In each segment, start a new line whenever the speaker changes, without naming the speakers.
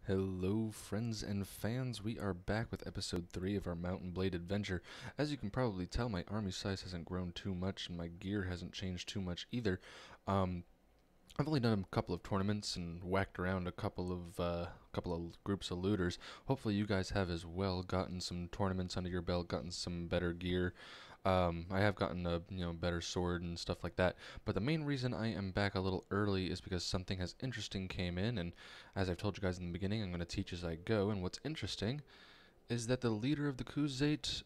Hello friends and fans, we are back with episode 3 of our Mountain Blade adventure. As you can probably tell, my army size hasn't grown too much and my gear hasn't changed too much either. I've only done a couple of tournaments and whacked around a couple of groups of looters. Hopefully you guys have as well, gotten some tournaments under your belt, gotten some better gear. I have gotten a better sword and stuff like that. But the main reason I am back a little early is because something has interesting came in, and as I've told you guys in the beginning, I'm going to teach as I go. And what's interesting is that the leader of the Khuzait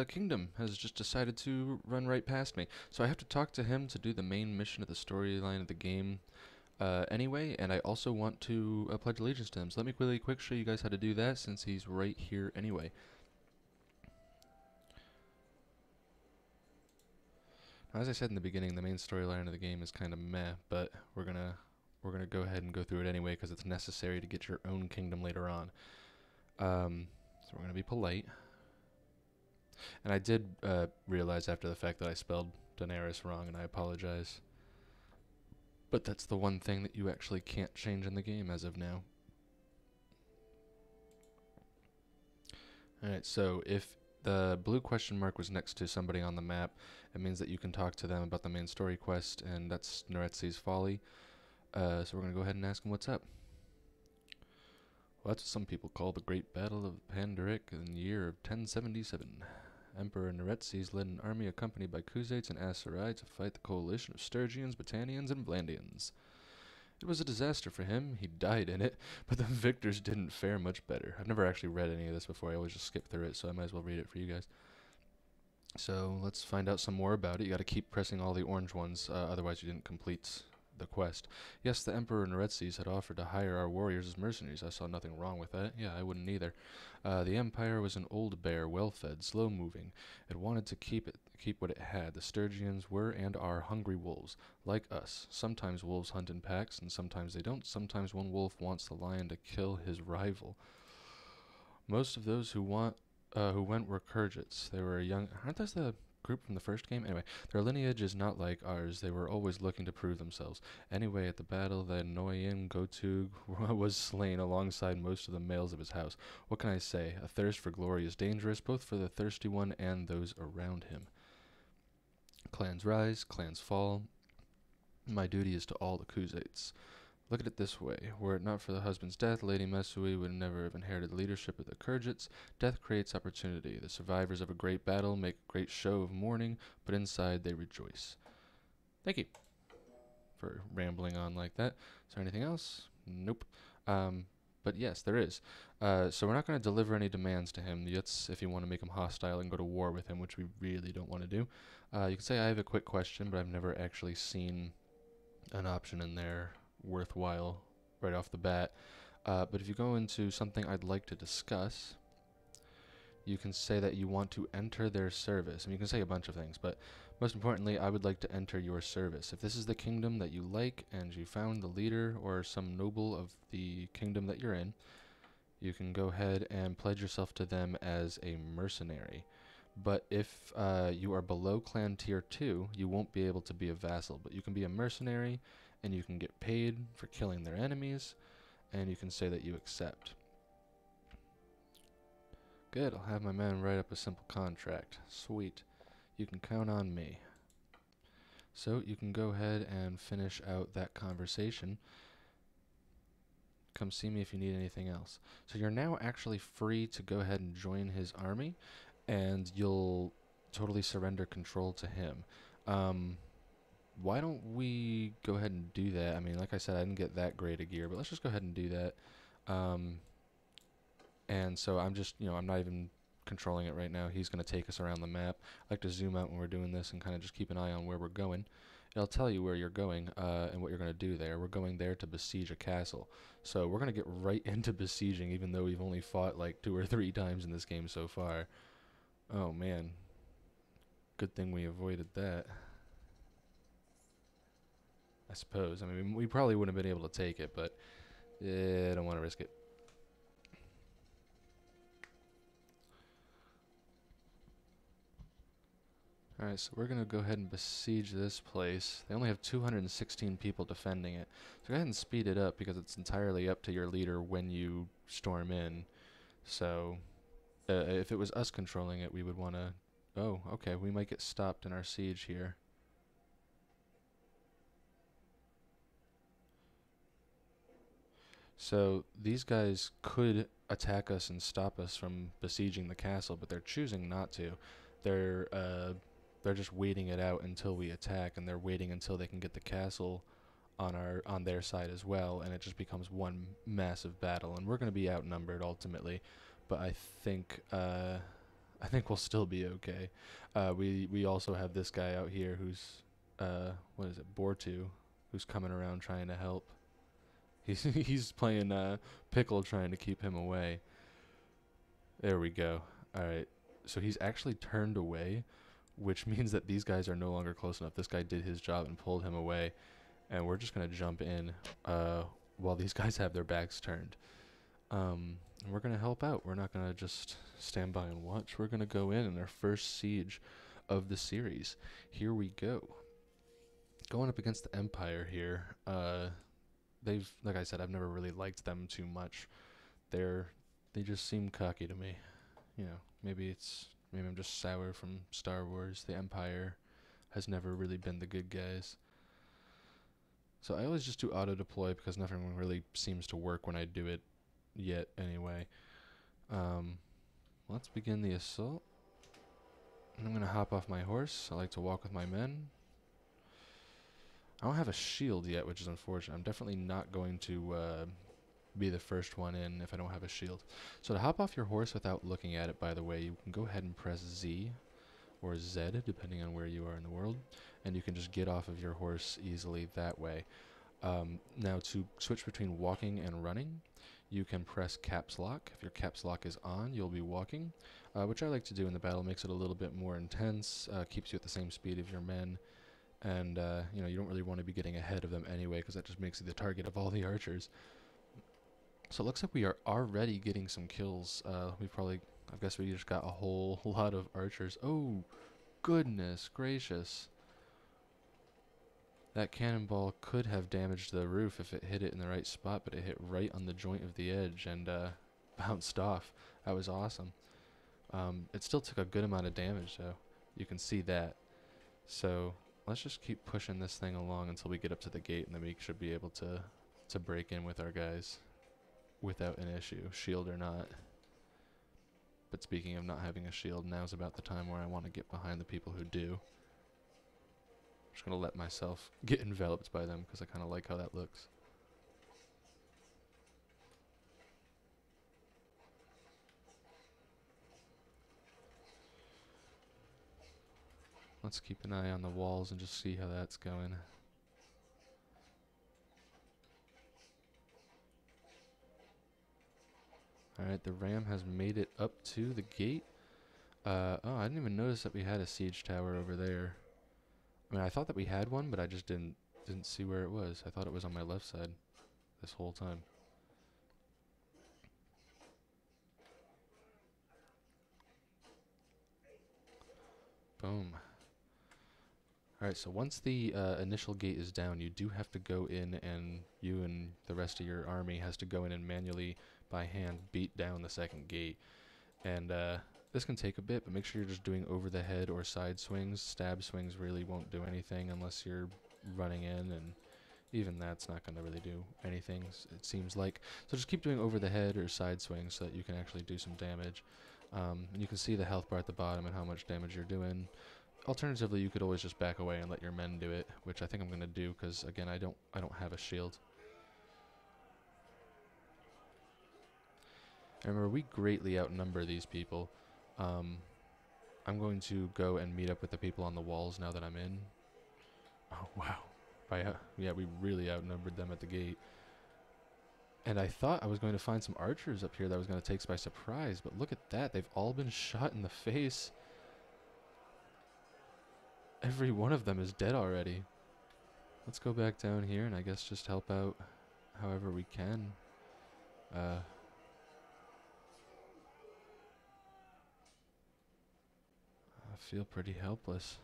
kingdom has just decided to run right past me. So I have to talk to him to do the main mission of the storyline of the game anyway, and I also want to pledge allegiance to him. So let me really quick show you guys how to do that since he's right here anyway. Now, as I said in the beginning, the main storyline of the game is kind of meh, but we're gonna go ahead and go through it anyway because it's necessary to get your own kingdom later on. So we're gonna be polite. And I did realize after the fact that I spelled Daenerys wrong, and I apologize. But that's the one thing that you actually can't change in the game as of now. Alright, so if the blue question mark was next to somebody on the map, it means that you can talk to them about the main story quest, and that's Noretzi's Folly. So we're going to go ahead and ask him what's up. Well, that's what some people call the Great Battle of Panderick in the year of 1077. Emperor Noretzes led an army accompanied by Khuzaits and Aserai to fight the coalition of Sturgians, Battanians, and Vlandians. It was a disaster for him. He died in it, but the victors didn't fare much better. I've never actually read any of this before. I always just skip through it, so I might as well read it for you guys. So let's find out some more about it. You got to keep pressing all the orange ones, otherwise you didn't complete the quest. Yes, the Emperor Noretzes had offered to hire our warriors as mercenaries. I saw nothing wrong with that. Yeah, I wouldn't either. The Empire was an old bear, well-fed, slow-moving. It wanted to keep what it had. The Sturgians were and are hungry wolves, like us. Sometimes wolves hunt in packs, and sometimes they don't. Sometimes one wolf wants the lion to kill his rival. Most of those who went were Kurgits. They were young. Aren't those the group from the first game? Anyway, their lineage is not like ours. They were always looking to prove themselves. Anyway, at the battle, the Noyen Gotug was slain alongside most of the males of his house. What can I say? A thirst for glory is dangerous, both for the thirsty one and those around him. Clans rise, clans fall. My duty is to all the Khuzaits. Look at it this way. Were it not for the husband's death, Lady Mesui would never have inherited the leadership of the Kurgits. Death creates opportunity. The survivors of a great battle make a great show of mourning, but inside they rejoice. Thank you for rambling on like that. Is there anything else? Nope. But yes, there is. So we're not going to deliver any demands to him. That's if you want to make him hostile and go to war with him, which we really don't want to do. You can say I have a quick question, but I've never actually seen an option in there worthwhile right off the bat. But if you go into something I'd like to discuss, you can say that you want to enter their service. And you can say a bunch of things, but most importantly, I would like to enter your service. If this is the kingdom that you like and you found the leader or some noble of the kingdom that you're in, you can go ahead and pledge yourself to them as a mercenary. But if you are below clan tier 2, you won't be able to be a vassal, but you can be a mercenary and you can get paid for killing their enemies, and you can say that you accept. Good, I'll have my man write up a simple contract. Sweet. You can count on me. So you can go ahead and finish out that conversation. Come see me if you need anything else. So you're now actually free to go ahead and join his army, and you'll totally surrender control to him. Why don't we go ahead and do that? I mean, like I said, I didn't get that great a gear, but let's just go ahead and do that. And so I'm just, I'm not even controlling it right now. He's going to take us around the map. I like to zoom out when we're doing this and kind of just keep an eye on where we're going. It'll tell you where you're going and what you're going to do there. We're going there to besiege a castle. So we're going to get right into besieging, even though we've only fought like 2 or 3 times in this game so far. Oh, man. Good thing we avoided that. I suppose. I mean, we probably wouldn't have been able to take it, but I don't want to risk it. Alright, so we're going to go ahead and besiege this place. They only have 216 people defending it. So go ahead and speed it up because it's entirely up to your leader when you storm in. So if it was us controlling it, we would want to... Oh, okay, we might get stopped in our siege here. So these guys could attack us and stop us from besieging the castle, but they're choosing not to. They're just waiting it out until we attack, and they're waiting until they can get the castle on their side as well, and it just becomes one massive battle. And we're going to be outnumbered ultimately, but I think we'll still be okay. We also have this guy out here who's what is it, Bortu, who's coming around trying to help. He's playing Pickle, trying to keep him away. There we go. Alright, so he's actually turned away, which means that these guys are no longer close enough. This guy did his job and pulled him away, and we're just going to jump in while these guys have their backs turned. And we're going to help out. We're not going to just stand by and watch. We're going to go in our first siege of the series. Here we go. Going up against the Empire here. They've, like I said, I've never really liked them too much. They just seem cocky to me. You know, maybe I'm just sour from Star Wars. The Empire has never really been the good guys. So I always just do auto deploy because nothing really seems to work when I do it yet anyway. Let's begin the assault. I'm gonna hop off my horse. I like to walk with my men. I don't have a shield yet, which is unfortunate. I'm definitely not going to be the first one in if I don't have a shield. So to hop off your horse without looking at it, by the way, you can go ahead and press Z or Z, depending on where you are in the world, and you can just get off of your horse easily that way. Now to switch between walking and running, you can press caps lock. If your caps lock is on, you'll be walking, which I like to do in the battle. Makes it a little bit more intense, keeps you at the same speed of your men. And, you know, you don't really want to be getting ahead of them anyway, because that just makes you the target of all the archers. So it looks like we are already getting some kills. I guess we just got a whole lot of archers. Oh, goodness gracious. That cannonball could have damaged the roof if it hit it in the right spot, but it hit right on the joint of the edge and bounced off. That was awesome. It still took a good amount of damage, though. You can see that. So let's just keep pushing this thing along until we get up to the gate, and then we should be able to break in with our guys without an issue, shield or not. But speaking of not having a shield, now's about the time where I want to get behind the people who do. I'm just going to let myself get enveloped by them because I kind of like how that looks. Let's keep an eye on the walls and just see how that's going. Alright, the ram has made it up to the gate. Oh, I didn't even notice that we had a siege tower over there. I mean, I thought that we had one, but I just didn't see where it was. I thought it was on my left side this whole time. Boom. Alright, so once the initial gate is down, you do have to go in, and you and the rest of your army has to go in and manually, by hand, beat down the second gate. And this can take a bit, but make sure you're just doing over the head or side swings. Stab swings really won't do anything unless you're running in, and even that's not going to really do anything, it seems like. So just keep doing over the head or side swings so that you can actually do some damage. And you can see the health bar at the bottom and how much damage you're doing. Alternatively, you could always just back away and let your men do it, which I think I'm going to do because, again, I don't have a shield. And remember, we greatly outnumber these people. I'm going to go and meet up with the people on the walls now that I'm in. Oh, wow. Yeah, we really outnumbered them at the gate. And I thought I was going to find some archers up here that was going to take us by surprise, but look at that. They've all been shot in the face. Every one of them is dead already. Let's go back down here and I guess just help out however we can. I feel pretty helpless.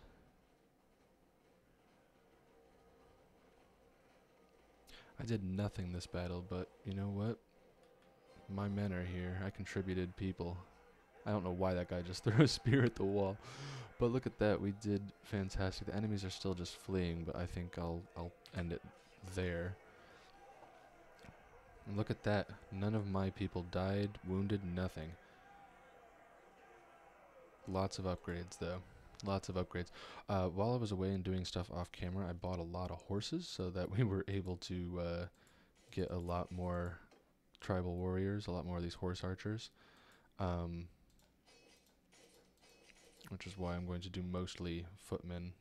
I did nothing this battle, but you know what? My men are here. I contributed people. I don't know why that guy just threw a spear at the wall. But look at that. We did fantastic. The enemies are still just fleeing, but I think I'll end it there. And look at that. None of my people died, wounded, nothing. Lots of upgrades, though. Lots of upgrades. While I was away and doing stuff off camera, I bought a lot of horses so that we were able to get a lot more tribal warriors, a lot more of these horse archers. Which is why I'm going to do mostly footmen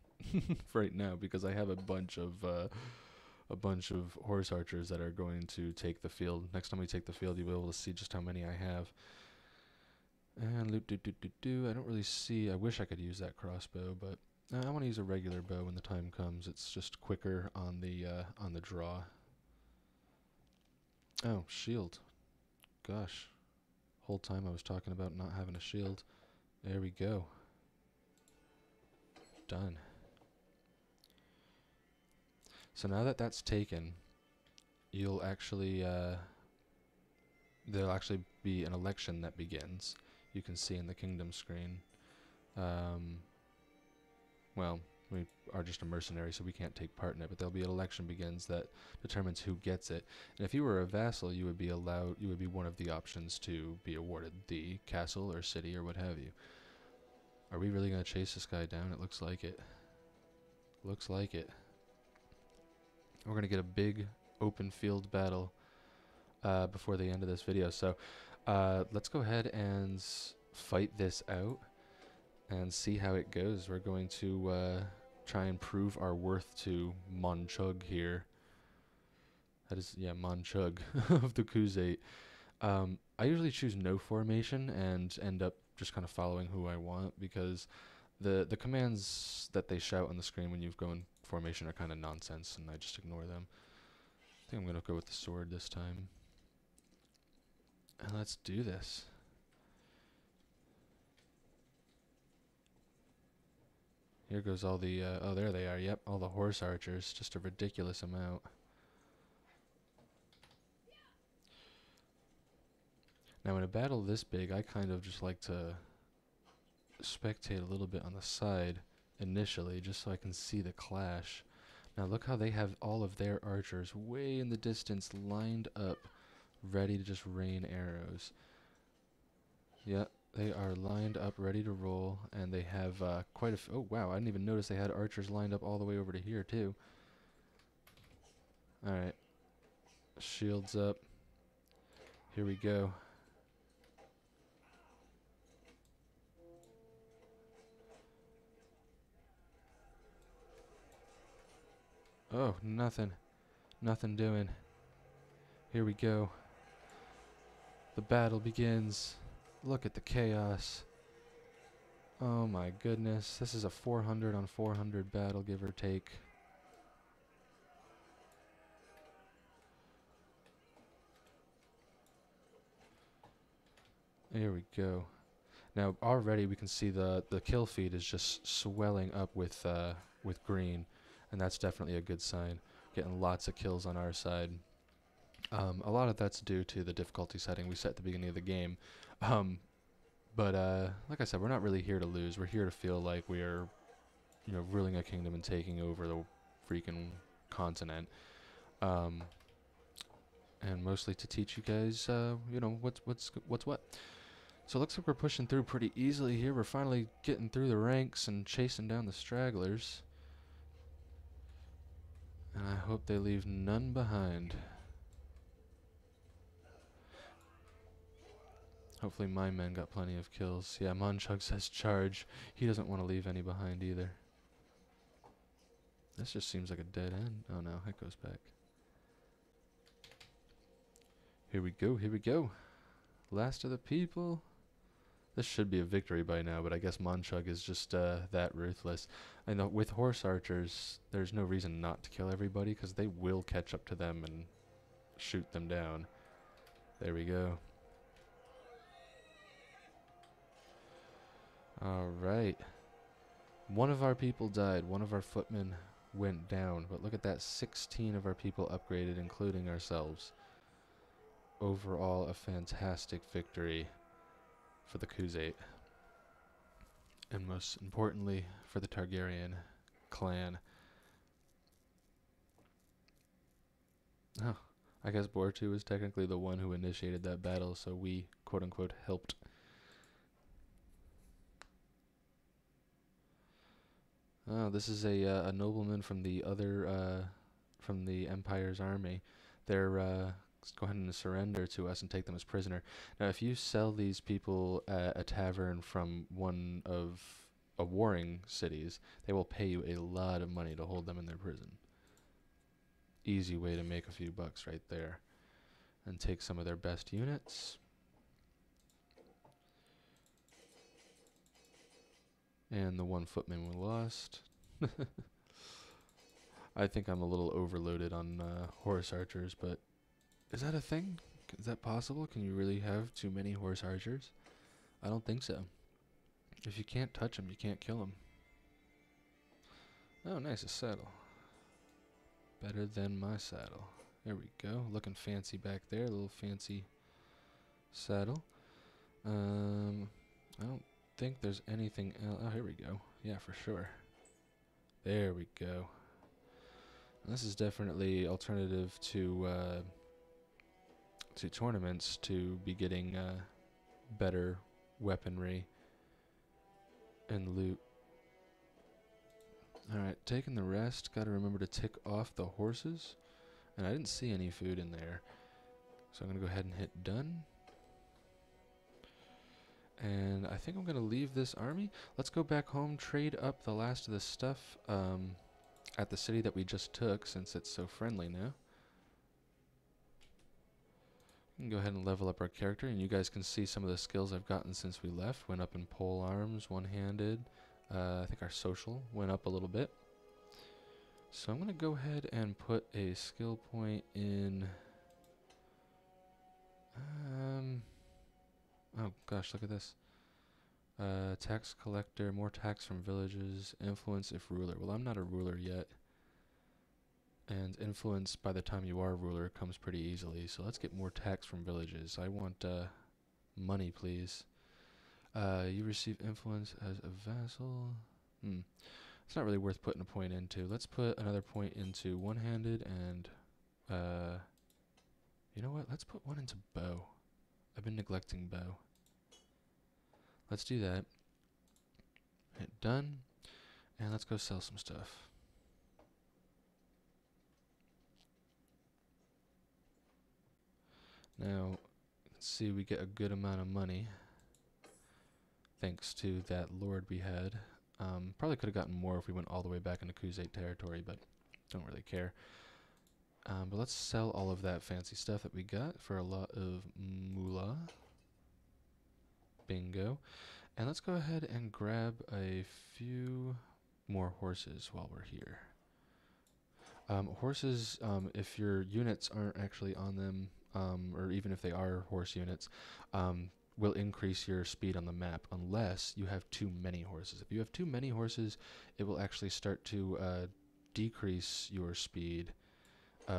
right now, because I have a bunch of horse archers that are going to take the field. Next time we take the field, you'll be able to see just how many I have. And I don't really see. I wish I could use that crossbow, but I want to use a regular bow when the time comes. It's just quicker on the draw. Oh, shield. Gosh, whole time I was talking about not having a shield. There we go. Done. So now that that's taken, you'll actually there'll actually be an election that begins. You can see in the kingdom screen. Well, we are just a mercenary, so we can't take part in it, but there'll be an election begins that determines who gets it. And if you were a vassal, you would be one of the options to be awarded the castle or city or what have you. Are we really going to chase this guy down? It looks like it. Looks like it. We're going to get a big open field battle before the end of this video. So let's go ahead and fight this out and see how it goes. We're going to try and prove our worth to Monchug here. That is, yeah, Monchug of the Khuzait. I usually choose no formation and end up just kind of following who I want, because the commands that they shout on the screen when you go in formation are kind of nonsense, and I just ignore them. I think I'm going to go with the sword this time. And let's do this. Here goes all the, oh, there they are, yep, all the horse archers, just a ridiculous amount. Now in a battle this big, I kind of just like to spectate a little bit on the side initially, just so I can see the clash. Now look how they have all of their archers way in the distance lined up, ready to just rain arrows. Yep. They are lined up, ready to roll, and they have quite a oh, wow, I didn't even notice they had archers lined up all the way over to here, too. Alright. Shields up. Here we go. Oh, nothing. Nothing doing. Here we go. The battle begins. Look at the chaos. Oh my goodness. This is a 400 on 400 battle, give or take. Here we go. Now already we can see the kill feed is just swelling up with green, and that's definitely a good sign. Getting lots of kills on our side. A lot of that's due to the difficulty setting we set at the beginning of the game. But like I said, we're not really here to lose. We're here to feel like we are, you know, ruling a kingdom and taking over the freaking continent. And mostly to teach you guys, you know, what's what. So it looks like we're pushing through pretty easily here. We're finally getting through the ranks and chasing down the stragglers. And I hope they leave none behind. Hopefully my men got plenty of kills. Yeah, Monchug says charge. He doesn't want to leave any behind either. This just seems like a dead end. Oh no, it goes back. Here we go, here we go. Last of the people. This should be a victory by now, but I guess Monchug is just that ruthless. I know with horse archers, there's no reason not to kill everybody, because they will catch up to them and shoot them down. There we go. Alright. One of our people died, one of our footmen went down. But look at that, 16 of our people upgraded, including ourselves. Overall, a fantastic victory for the Khuzait. And most importantly, for the Targaryen clan. Oh, I guess Bortu was technically the one who initiated that battle, so we, quote-unquote, helped. Oh, this is a nobleman from the other, from the Empire's army. They're going to surrender to us and take them as prisoner. Now, if you sell these people at a tavern from one of a warring cities, they will pay you a lot of money to hold them in their prison. Easy way to make a few bucks right there. And take some of their best units. And the one footman we lost. I think I'm a little overloaded on horse archers, but is that a thing? Is that possible? Can you really have too many horse archers? I don't think so. If you can't touch them, you can't kill them. Oh, nice, a saddle. Better than my saddle. There we go. Looking fancy back there. A little fancy saddle. I don't think there's anything else. Oh, here we go. Yeah, for sure. There we go. And this is definitely alternative to tournaments to be getting better weaponry and loot. Alright, taking the rest. Gotta remember to tick off the horses. And I didn't see any food in there. So I'm gonna go ahead and hit done. And I think I'm gonna leave this army. Let's go back home, trade up the last of the stuff at the city that we just took, since it's so friendly now. We can go ahead and level up our character, and you guys can see some of the skills I've gotten since we left. Went up in pole arms, one-handed. I think our social went up a little bit. So I'm going to go ahead and put a skill point in... oh gosh, look at this. Tax collector, more tax from villages, influence if ruler. Well, I'm not a ruler yet. And influence by the time you are ruler comes pretty easily. So let's get more tax from villages. I want money, please. You receive influence as a vassal. It's not really worth putting a point into. Let's put another point into one-handed and, you know what? Let's put one into bow. I've been neglecting bow. Let's do that. Hit done. And let's go sell some stuff. Now, let's see, we get a good amount of money. Thanks to that lord we had. Probably could have gotten more if we went all the way back into Khuzait territory, but don't really care. But let's sell all of that fancy stuff that we got for a lot of moolah. Bingo. And let's go ahead and grab a few more horses while we're here. Horses, if your units aren't actually on them, or even if they are horse units, will increase your speed on the map unless you have too many horses. If you have too many horses, it will actually start to decrease your speed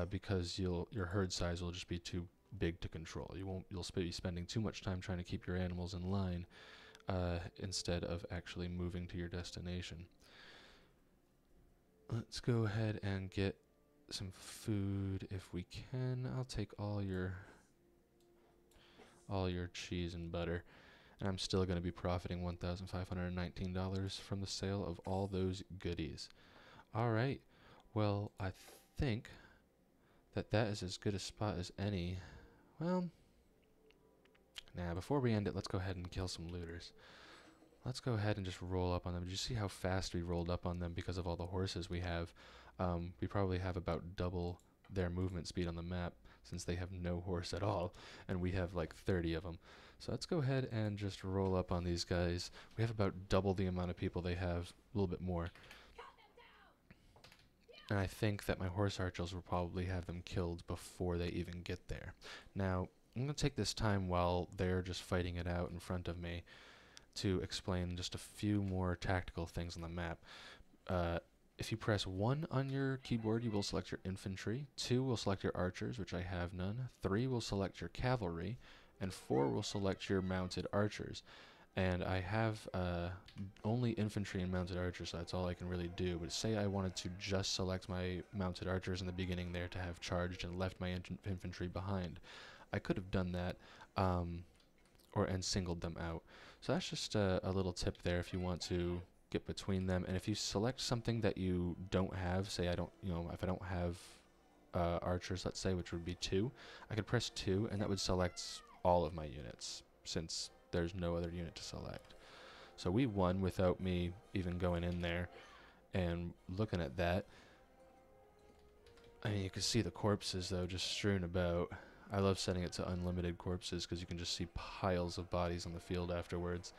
because your herd size will just be too big to control. You'll be spending too much time trying to keep your animals in line instead of actually moving to your destination. Let's go ahead and get some food if we can. I'll take all your cheese and butter, and I'm still going to be profiting $1,519 from the sale of all those goodies. Alright, well, I think that is as good a spot as any. Well, nah, before we end it, let's go ahead and kill some looters. Let's go ahead and just roll up on them. Did you see how fast we rolled up on them because of all the horses we have? We probably have about double their movement speed on the map since they have no horse at all, and we have like 30 of them. So let's go ahead and just roll up on these guys. We have about double the amount of people they have, a little bit more. And I think that my horse archers will probably have them killed before they even get there. Now, I'm going to take this time while they're just fighting it out in front of me to explain just a few more tactical things on the map. If you press 1 on your keyboard, you will select your infantry. 2 will select your archers, which I have none. 3 will select your cavalry. And 4 will select your mounted archers. And I have only infantry and mounted archers, so that's all I can really do. But say I wanted to just select my mounted archers in the beginning there to have charged and left my infantry behind, I could have done that, and singled them out. So that's just a little tip there if you want to get between them. And if you select something that you don't have, say I don't, if I don't have archers, let's say, which would be 2, I could press 2, and that would select all of my units, since there's no other unit to select. So we won without me even going in there and looking at that. I mean, you can see the corpses, though, just strewn about. I love setting it to unlimited corpses because you can just see piles of bodies on the field afterwards.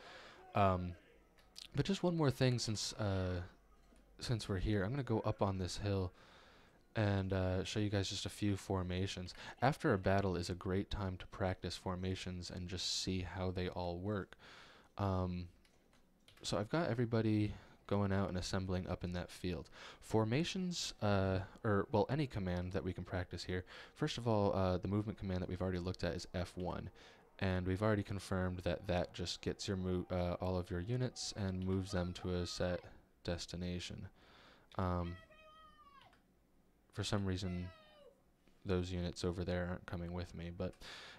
But just one more thing, since we're here, I'm going to go up on this hill and show you guys just a few formations. After a battle is a great time to practice formations and just see how they all work. So I've got everybody going out and assembling up in that field. Formations, any command that we can practice here. First of all, the movement command that we've already looked at is F1. And we've already confirmed that that just gets your all of your units and moves them to a set destination. For some reason, those units over there aren't coming with me, but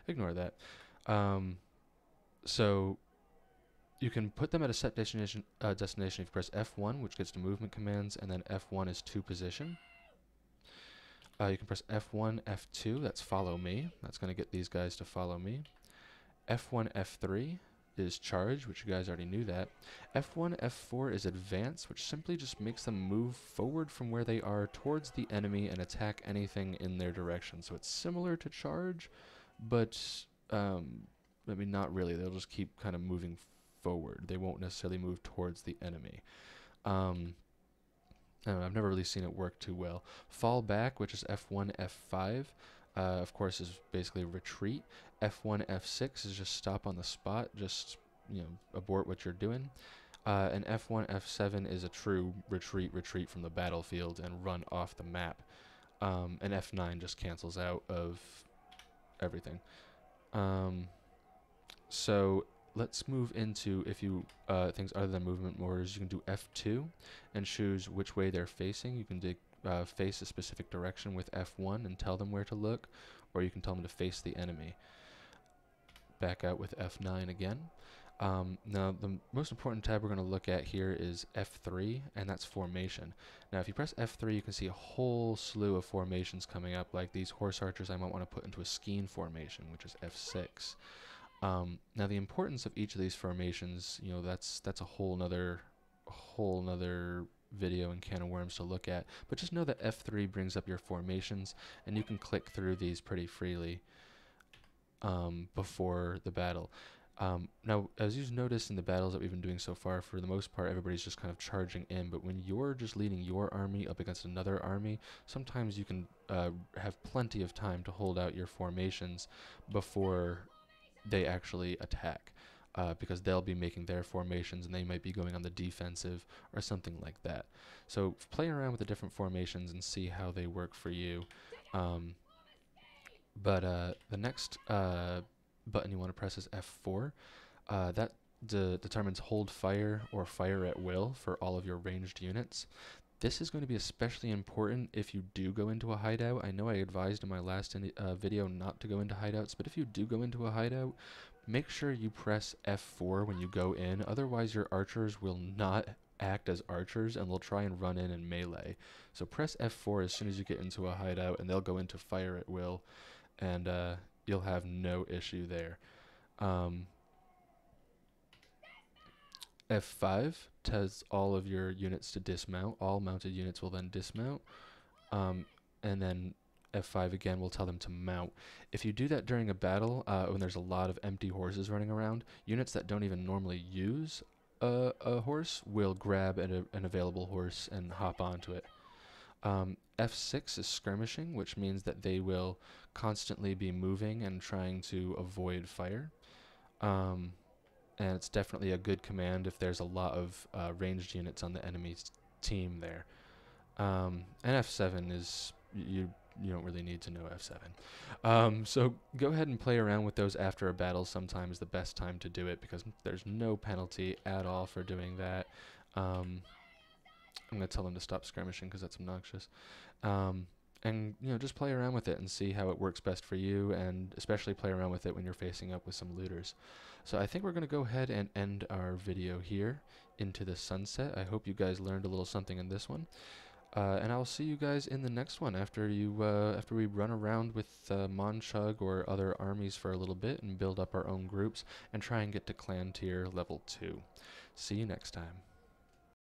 ignore that. So you can put them at a set destination if you press F1, which gets to movement commands, and then F1 is to position. You can press F1, F2, that's follow me. That's going to get these guys to follow me. F1, F3 is charge, which you guys already knew that. F1, F4 is advance, which simply just makes them move forward from where they are towards the enemy and attack anything in their direction. So it's similar to charge, but I mean, not really. They'll just keep kind of moving forward. They won't necessarily move towards the enemy. I don't know, I've never really seen it work too well. Fall back, which is F1, F5, of course, is basically retreat. F1, F6 is just stop on the spot, just, abort what you're doing. And F1, F7 is a true retreat from the battlefield and run off the map. And F9 just cancels out of everything. So let's move into, if you things other than movement orders, you can do F2 and choose which way they're facing. You can face a specific direction with F1 and tell them where to look, or you can tell them to face the enemy. Back out with F9 again. Now, the most important tab we're going to look at here is F3, and that's formation. Now, if you press F3, you can see a whole slew of formations coming up, like these horse archers I might want to put into a skein formation, which is F6. Now, the importance of each of these formations, that's a whole nother video and can of worms to look at. But just know that F3 brings up your formations, and you can click through these pretty freely before the battle. Now, as you've noticed in the battles that we've been doing so far, for the most part, everybody's just kind of charging in. But when you're just leading your army up against another army, sometimes you can have plenty of time to hold out your formations before they actually attack. Because they'll be making their formations and they might be going on the defensive or something like that. So play around with the different formations and see how they work for you. But the next button you want to press is F4. That determines hold fire or fire at will for all of your ranged units. This is going to be especially important if you do go into a hideout. I know I advised in my last video not to go into hideouts, but if you do go into a hideout, make sure you press F4 when you go in. Otherwise, your archers will not act as archers and they'll try and run in and melee. So press F4 as soon as you get into a hideout, and they'll go into fire at will, and you'll have no issue there. F5 tells all of your units to dismount. All mounted units will then dismount. And then F5 again will tell them to mount. If you do that during a battle, when there's a lot of empty horses running around, units that don't even normally use a horse will grab an available horse and hop onto it. F6 is skirmishing, which means that they will constantly be moving and trying to avoid fire. And it's definitely a good command if there's a lot of ranged units on the enemy's team there. And F7 is, you don't really need to know F7. So go ahead and play around with those after a battle. Sometimes is the best time to do it because there's no penalty at all for doing that. I'm going to tell them to stop skirmishing because that's obnoxious. And just play around with it and see how it works best for you, and especially play around with it when you're facing up with some looters. So I think we're going to go ahead and end our video here into the sunset. I hope you guys learned a little something in this one. And I'll see you guys in the next one after we run around with Monchug or other armies for a little bit and build up our own groups and try and get to clan tier level 2. See you next time.